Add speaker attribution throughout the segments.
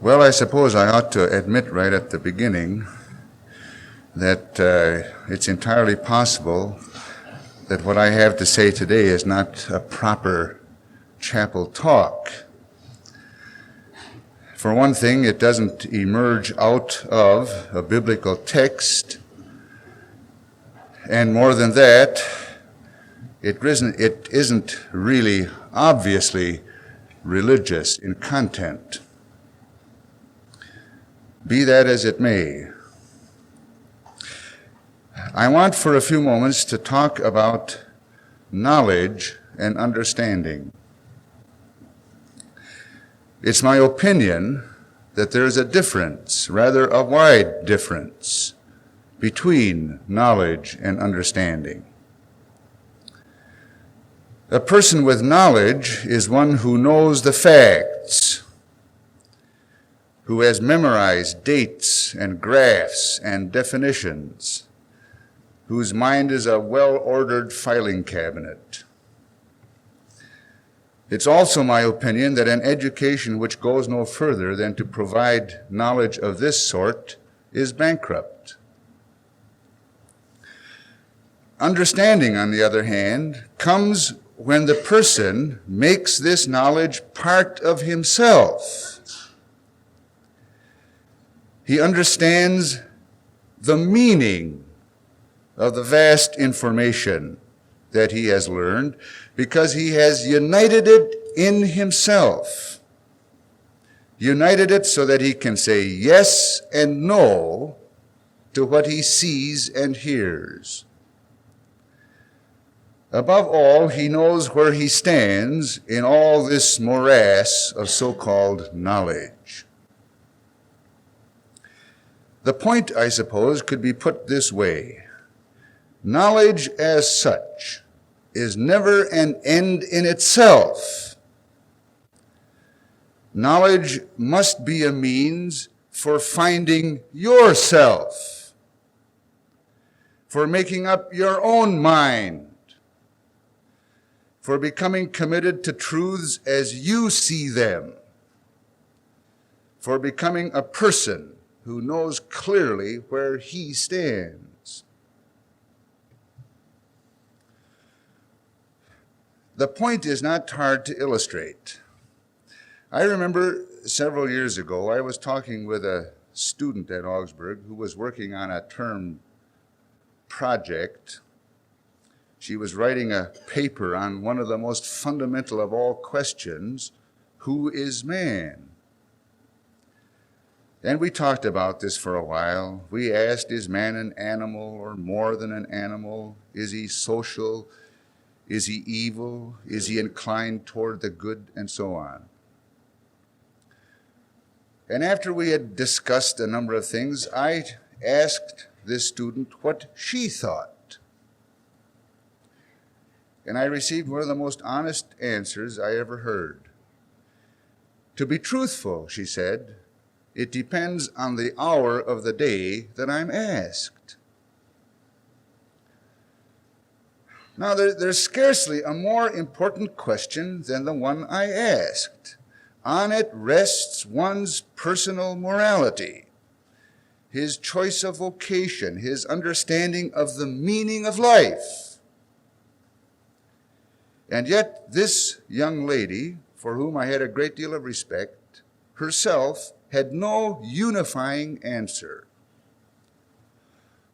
Speaker 1: Well, I suppose I ought to admit right at the beginning that it's entirely possible that what I have to say today is not a proper chapel talk. For one thing, it doesn't emerge out of a biblical text, and more than that, it isn't really obviously religious in content. Be that as it may, I want for a few moments to talk about knowledge and understanding. It's my opinion that there's a difference, rather a wide difference, between knowledge and understanding. A person with knowledge is one who knows the facts, who has memorized dates and graphs and definitions, whose mind is a well-ordered filing cabinet. It's also my opinion that an education which goes no further than to provide knowledge of this sort is bankrupt. Understanding, on the other hand, comes when the person makes this knowledge part of himself. He understands the meaning of the vast information that he has learned because he has united it in himself. United it so that he can say yes and no to what he sees and hears. Above all, he knows where he stands in all this morass of so-called knowledge. The point, I suppose, could be put this way. Knowledge as such is never an end in itself. Knowledge must be a means for finding yourself, for making up your own mind, for becoming committed to truths as you see them, for becoming a person who knows clearly where he stands. The point is not hard to illustrate. I remember several years ago, I was talking with a student at Augsburg who was working on a term project. She was writing a paper on one of the most fundamental of all questions, who is man? And we talked about this for a while. We asked, is man an animal or more than an animal? Is he social? Is he evil? Is he inclined toward the good? And so on. And after we had discussed a number of things, I asked this student what she thought. And I received one of the most honest answers I ever heard. To be truthful, she said, it depends on the hour of the day that I'm asked. Now, there's scarcely a more important question than the one I asked. On it rests one's personal morality, his choice of vocation, his understanding of the meaning of life. And yet, this young lady, for whom I had a great deal of respect, herself had no unifying answer.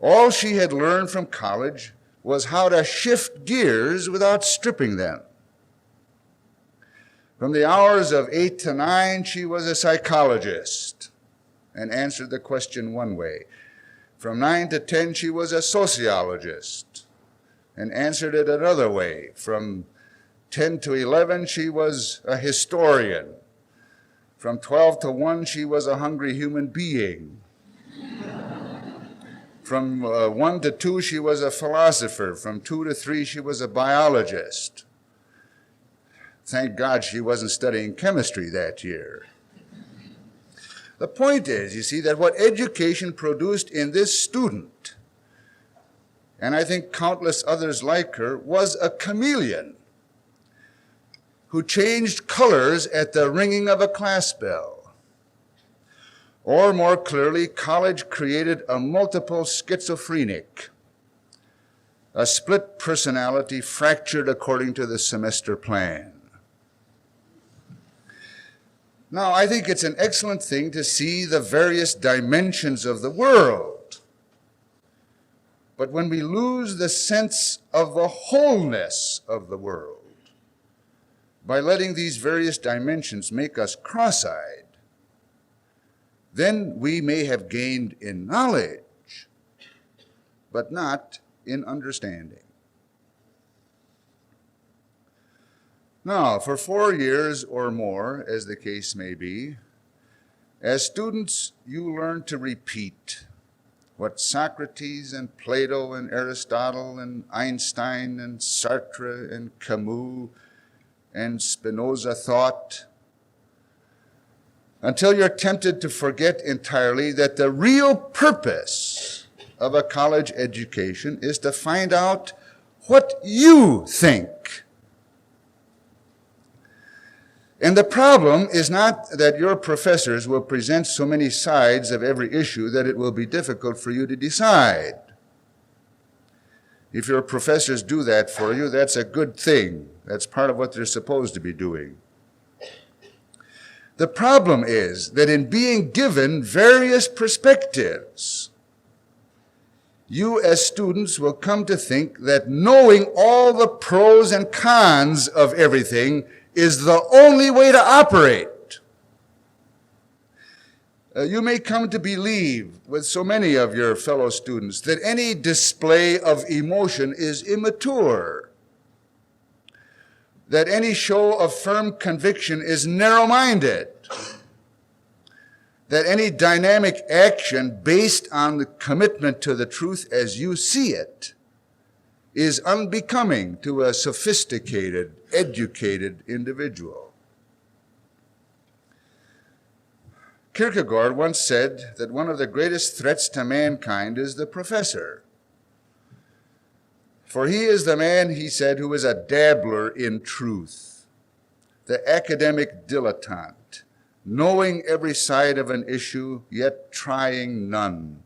Speaker 1: All she had learned from college was how to shift gears without stripping them. From the hours of 8 to 9, she was a psychologist and answered the question one way. From 9 to 10, she was a sociologist and answered it another way. From 10 to 11, she was a historian. From 12 to 1, she was a hungry human being. From 1 to 2, she was a philosopher. From 2 to 3, she was a biologist. Thank God she wasn't studying chemistry that year. The point is, you see, that what education produced in this student, and I think countless others like her, was a chameleon who changed colors at the ringing of a class bell. Or more clearly, college created a multiple schizophrenic, a split personality fractured according to the semester plan. Now, I think it's an excellent thing to see the various dimensions of the world. But when we lose the sense of the wholeness of the world, by letting these various dimensions make us cross-eyed, then we may have gained in knowledge, but not in understanding. Now, for 4 years or more, as the case may be, as students, you learn to repeat what Socrates and Plato and Aristotle and Einstein and Sartre and Camus and Spinoza thought, until you're tempted to forget entirely that the real purpose of a college education is to find out what you think. And the problem is not that your professors will present so many sides of every issue that it will be difficult for you to decide. If your professors do that for you, that's a good thing. That's part of what they're supposed to be doing. The problem is that in being given various perspectives, you as students will come to think that knowing all the pros and cons of everything is the only way to operate. You may come to believe, with so many of your fellow students, that any display of emotion is immature, that any show of firm conviction is narrow-minded, that any dynamic action based on the commitment to the truth as you see it is unbecoming to a sophisticated, educated individual. Kierkegaard once said that one of the greatest threats to mankind is the professor. For he is the man, he said, who is a dabbler in truth, the academic dilettante, knowing every side of an issue, yet trying none,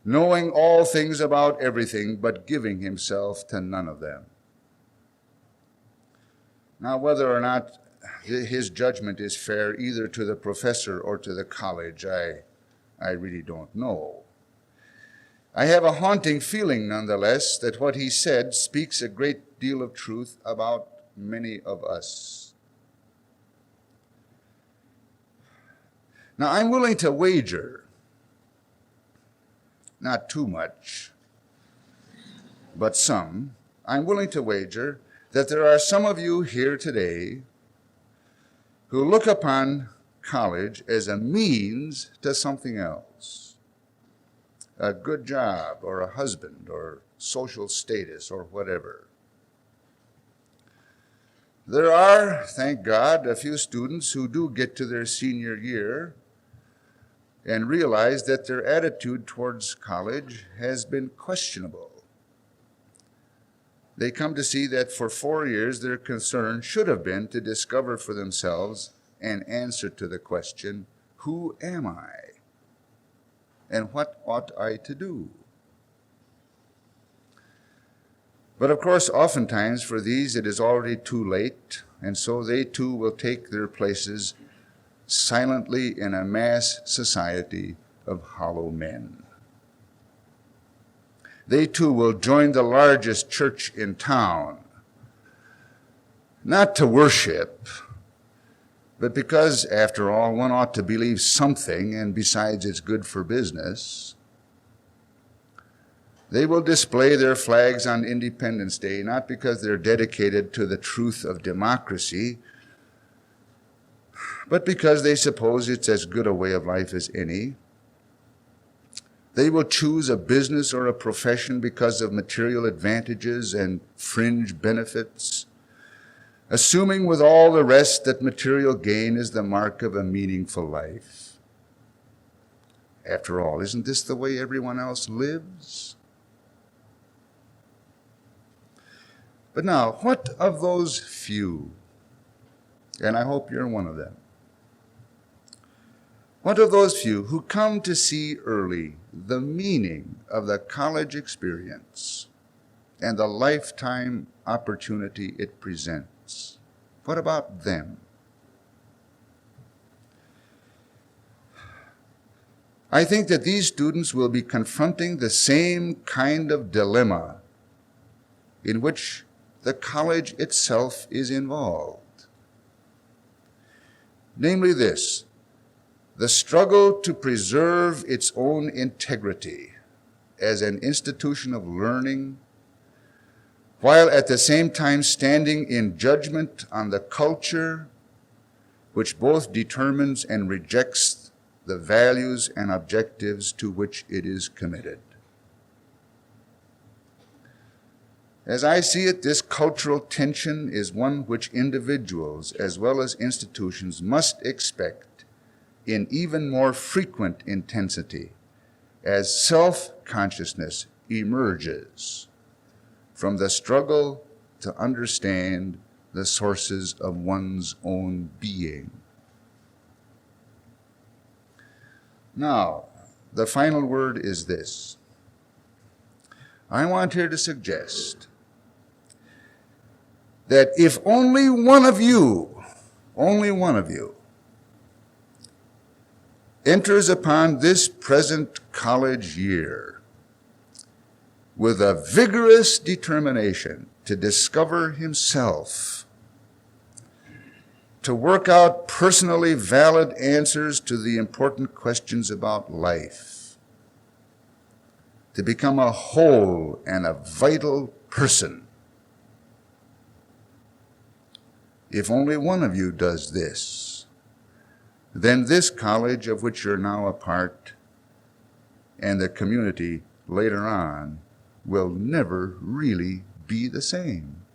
Speaker 1: knowing all things about everything, but giving himself to none of them. Now, whether or not his judgment is fair either to the professor or to the college, I really don't know. I have a haunting feeling, nonetheless, that what he said speaks a great deal of truth about many of us. Now, I'm willing to wager, not too much, but some, I'm willing to wager that there are some of you here today who look upon college as a means to something else, a good job or a husband or social status or whatever. There are, thank God, a few students who do get to their senior year and realize that their attitude towards college has been questionable. They come to see that for 4 years their concern should have been to discover for themselves an answer to the question, who am I? And what ought I to do? But of course, oftentimes for these it is already too late, and so they too will take their places silently in a mass society of hollow men. They too will join the largest church in town, not to worship, but because, after all, one ought to believe something, and besides it's good for business. They will display their flags on Independence Day, not because they're dedicated to the truth of democracy, but because they suppose it's as good a way of life as any. They will choose a business or a profession because of material advantages and fringe benefits, assuming with all the rest that material gain is the mark of a meaningful life. After all, isn't this the way everyone else lives? But now, what of those few? And I hope you're one of them. What of those few who come to see early the meaning of the college experience and the lifetime opportunity it presents? What about them? I think that these students will be confronting the same kind of dilemma in which the college itself is involved. Namely this: the struggle to preserve its own integrity as an institution of learning, while at the same time standing in judgment on the culture which both determines and rejects the values and objectives to which it is committed. As I see it, this cultural tension is one which individuals as well as institutions must expect in even more frequent intensity as self-consciousness emerges from the struggle to understand the sources of one's own being. Now, the final word is this. I want here to suggest that if only one of you enters upon this present college year with a vigorous determination to discover himself, to work out personally valid answers to the important questions about life, to become a whole and a vital person. If only one of you does this, then this college of which you're now a part and the community later on will never really be the same.